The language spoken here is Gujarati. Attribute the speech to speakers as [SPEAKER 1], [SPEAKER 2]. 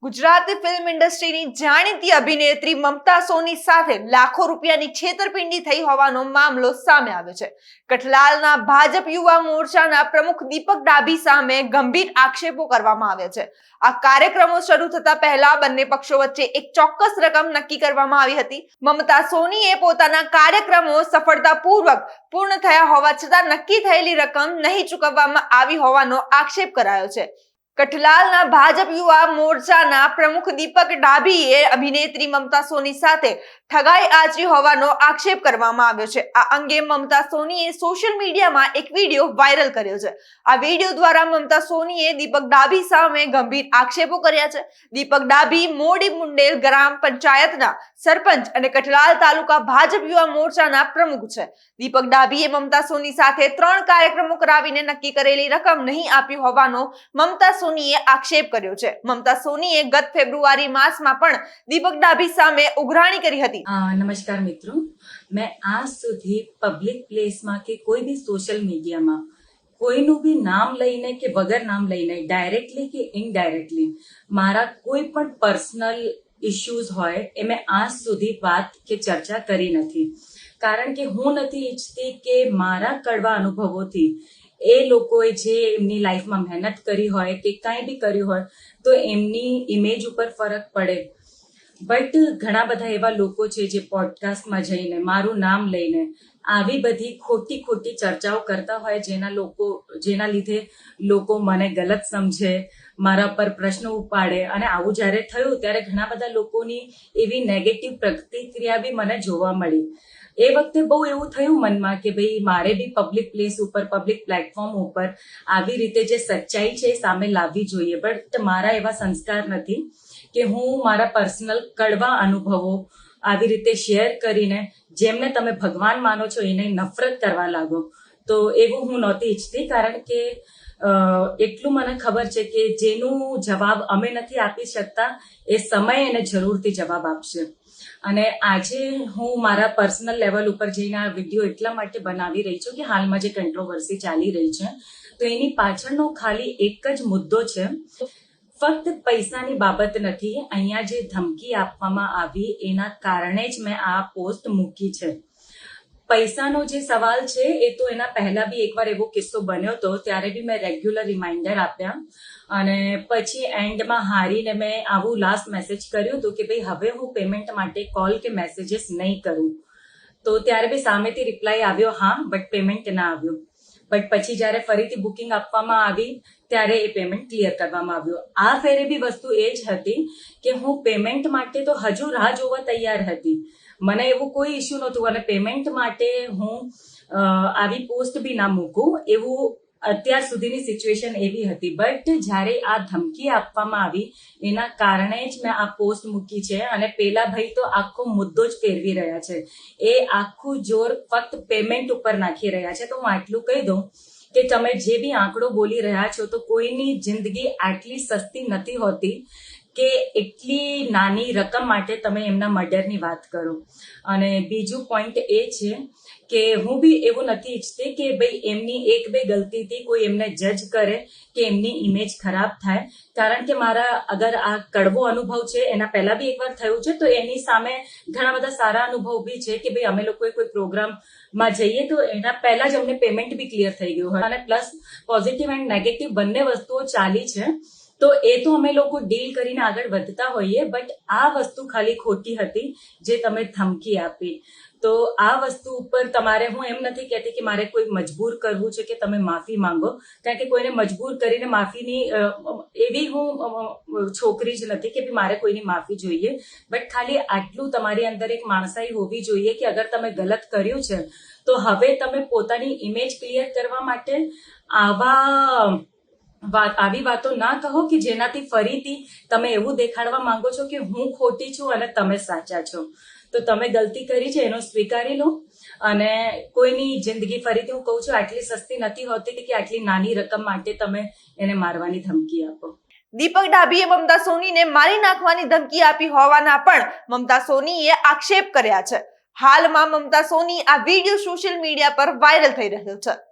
[SPEAKER 1] ગુજરાતી ફિલ્મ ઇન્ડસ્ટ્રીની જાણીતી અભિનેત્રી મમતા સોની સાથે લાખો રૂપિયાની છેતરપિંડી થઈ હોવાનો મામલો સામે આવ્યો છે. કઠલાલના ભાજપ યુવા મોરચાના પ્રમુખ દીપક ડાભી સામે ગંભીર આક્ષેપો કરવામાં આવ્યા છે. આ કાર્યક્રમો શરૂ થતા પહેલા બંને પક્ષો વચ્ચે એક ચોક્કસ રકમ નક્કી કરવામાં આવી હતી. મમતા સોનીએ પોતાના કાર્યક્રમો સફળતાપૂર્વક પૂર્ણ થયા હોવા છતાં નક્કી થયેલી રકમ નહીં ચૂકવવામાં આવી હોવાનો આક્ષેપ કરાયો છે. કઠલાલના ભાજપ યુવા મોરચાના પ્રમુખ દીપક ડાભીએ અભિનેત્રી મમતા સોની સાથે ઠગાઈ આચરી હોવાનો આક્ષેપ કરવામાં આવ્યો છે. આ અંગે મમતા સોનીએ સોશિયલ મીડિયામાં એક વિડીયો વાયરલ કર્યો છે. આ વિડીયો દ્વારા મમતા સોનીએ દીપક ડાભી સામે ગંભીર આક્ષેપો કર્યા છે. દીપક ડાભી મોડી મુંડેલ ગ્રામ પંચાયતના સરપંચ અને કઠલાલ તાલુકા ભાજપ યુવા મોરચાના પ્રમુખ છે. દીપક ડાભીએ મમતા સોની સાથે 3 કાર્યક્રમો કરાવીને નક્કી કરેલી રકમ નહીં આપી હોવાનો મમતા સોનીએ આક્ષેપ કર્યો છે. મમતા સોનીએ ગત ફેબ્રુઆરી માસમાં પણ દીપક ડાભી સામે ઉઘરાણી કરી હતી.
[SPEAKER 2] નમસ્કાર મિત્રો, મેં આજ સુધી પબ્લિક પ્લેસમાં કે કોઈ બી સોશિયલ મીડિયામાં કોઈનું બી નામ લઈને કે વગર નામ લઈને ડાયરેક્ટલી કે ઇનડાયરેક્ટલી મારા કોઈ પણ પર્સનલ ઇશ્યુઝ હોય એ મેં આજ સુધી વાત કે ચર્ચા કરી નથી. કારણ કે હું નથી ઈચ્છતી કે મારા કડવા અનુભવોથી એ લોકોએ જે એમની લાઈફમાં મહેનત કરી હોય કે કાંઈ બી કર્યું હોય તો એમની ઇમેજ ઉપર ફરક પડે. બટ ઘણા બધા એવા લોકો છે જે પોડકાસ્ટમાં જઈને મારું નામ લઈને આવી બધી ખોટી ચર્ચાઓ કરતા હોય જેના લીધે લોકો મને ગલત સમજે, મારા પર પ્રશ્નો ઉપાડે. અને આવું જ્યારે થયું ત્યારે ઘણા બધા લોકોની એવી નેગેટિવ પ્રતિક્રિયા બી મને જોવા મળી. એ વખતે બહુ એવું થયું મનમાં કે ભાઈ મારે બી પબ્લિક પ્લેસ ઉપર, પબ્લિક પ્લેટફોર્મ ઉપર આવી રીતે જે સચ્ચાઈ છે એ સામે લાવવી જોઈએ. બટ મારા એવા સંસ્કાર નથી કે હું મારા પર્સનલ કડવા અનુભવો આવી રીતે શેર કરીને જેમને તમે ભગવાન માનો છો એને નફરત કરવા લાગો. તો એવું હું નહોતી ઈચ્છતી. કારણ કે એટલું મને ખબર છે કે જેનું જવાબ અમે નથી આપી શકતા એ સમય એને જરૂરથી જવાબ આપશે. અને આજે હું મારા પર્સનલ લેવલ ઉપર જઈને આ વિડીયો એટલા માટે બનાવી રહી છું કે હાલમાં જે કંટ્રોવર્સી ચાલી રહી છે તો એની પાછળનો ખાલી એક જ મુદ્દો છે. ફક્ત પૈસાની બાબત નથી. અહીંયા જે ધમકી આપવામાં આવી એના કારણે જ મેં આ પોસ્ટ મૂકી છે. પૈસાનો જે સવાલ છે એ તો એના પહેલા બી એકવાર એવો કિસ્સો બન્યો હતો, ત્યારે બી મેં રેગ્યુલર રિમાઇન્ડર આપ્યા અને પછી એન્ડમાં હારીને મેં આવું લાસ્ટ મેસેજ કર્યું હતું કે ભાઈ હવે હું પેમેન્ટ માટે કોલ કે મેસેજીસ નહીં કરું. તો ત્યારે બી સામેથી રિપ્લાય આવ્યો હા, બટ પેમેન્ટ ના આવ્યું. બટ પછી જ્યારે ફરીથી બુકિંગ આપવામાં આવી ત્યારે એ પેમેન્ટ ક્લિયર કરવામાં આવ્યું. આ ફેરે બી વસ્તુ એ જ હતી કે હું પેમેન્ટ માટે તો હજુ રાહ જોવા તૈયાર હતી. મને એવું કોઈ ઇશ્યુ નહોતું અને પેમેન્ટ માટે હું આવી પોસ્ટ બી ના મૂકું એવું અત્યાર સુધીની સિચ્યુએશન એવી હતી. બટ જ્યારે આ ધમકી આપવામાં આવી એના કારણે જ મેં આ પોસ્ટ મૂકી છે. અને પેલા ભાઈ તો આખો મુદ્દો જ ફેરવી રહ્યા છે. એ આખું જોર ફક્ત પેમેન્ટ ઉપર નાખી રહ્યા છે. તો હું આટલું કહી દઉં કે તમે જે બી આંકડો બોલી રહ્યા છો તો કોઈની જિંદગી આટલી સસ્તી નથી હોતી કે એટલી નાની રકમ માટે તમે એમના મર્ડરની વાત કરો. અને બીજું પોઈન્ટ એ છે કે હું બી એવું નથી ઈચ્છતી કે ભાઈ એમની 1-2 ગલતીથી કોઈ એમને જજ કરે કે એમની ઇમેજ ખરાબ થાય. કારણ કે મારા અગર આ કડવો અનુભવ છે એના પહેલા બી એકવાર થયું છે તો એની સામે ઘણા બધા સારા અનુભવ બી છે કે ભાઈ અમે લોકોએ કોઈ પ્રોગ્રામમાં જઈએ તો એના પહેલા જ અમને પેમેન્ટ બી ક્લિયર થઈ ગયું હોય. અને પ્લસ પોઝિટિવ એન્ડ નેગેટિવ બંને વસ્તુઓ ચાલી છે તો એ તો અમે લોકો ડીલ કરીને આગળ વધતા હોઈએ. બટ આ વસ્તુ ખાલી ખોટી હતી જે તમે ધમકી આપી. તો આ વસ્તુ ઉપર તમારે, હું એમ નથી કહેતી કે મારે કોઈ મજબૂર કરવું છે કે તમે માફી માંગો, કારણ કે કોઈને મજબૂર કરીને માફીની એવી હું છોકરી જ નથી કે મારે કોઈની માફી જોઈએ. બટ ખાલી આટલું તમારી અંદર એક માણસાઈ હોવી જોઈએ કે અગર તમે ગલત કર્યું છે તો હવે તમે પોતાની ઇમેજ ક્લિયર કરવા માટે આવી વાતો ના કહો કે જેનાથી ફરીથી તમે એવું દેખાડવા માંગો છો કે હું ખોટી છું અને તમે સાચા છો. તો તમે ગલતી કરી છે એનો સ્વીકારી લો. અને કોઈની જિંદગી, ફરીથી હું કહું છું, આટલી સસ્તી નથી હોતી કે આટલી નાની રકમ માટે તમે એને મારવાની ધમકી આપો.
[SPEAKER 1] દીપક ડાભીએ મમતા સોનીને મારી નાખવાની ધમકી આપી હોવાના પણ મમતા સોનીએ આક્ષેપ કર્યા છે. હાલમાં મમતા સોની આ વિડીયો સોશિયલ મીડિયા પર વાયરલ થઈ રહ્યો છે.